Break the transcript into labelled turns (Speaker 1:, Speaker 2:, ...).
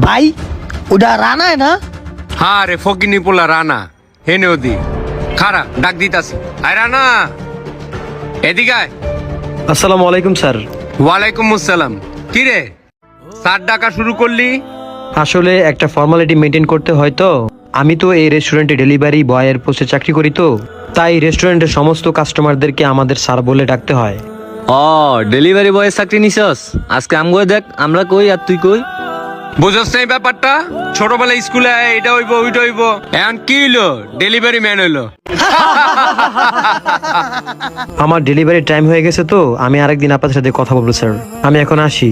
Speaker 1: ভাই ওটা রানায় না?
Speaker 2: হ্যাঁ রে ফকিনি পোলা রানা হেনে ওদি খারা ডাক দিতাছি আয় রানা এদিকে আয়।
Speaker 3: আসসালামু আলাইকুম স্যার।
Speaker 2: ওয়ালাইকুম আসসালাম। কি রে স্যার ডাকা শুরু করলি?
Speaker 3: আসলে একটা ফর্মালিটি মেনটেন করতে হয় তো। আমি তো এই রেস্টুরেন্টে ডেলিভারি বয়ের পোস্টে চাকরি করি তো, তাই রেস্টুরেন্টের সমস্ত কাস্টমারদেরকে আমাদের স্যার বলে ডাকতে হয়।
Speaker 4: ও ডেলিভারি বয়ের চাকরি নিছস? আজকে আমগো দেখ আমরা কই আর তুই কই।
Speaker 2: বুঝছ না এই ব্যাপারটা? ছোটবেলায় স্কুলে এটা হইব ওইটা হইব, এখন কি হইলো ডেলিভারি ম্যান হইলো।
Speaker 3: আমার ডেলিভারি টাইম হয়ে গেছে তো, আমি আরেকদিন আপনাদের সাথে কথা বলবো স্যার। আমি এখন আসি।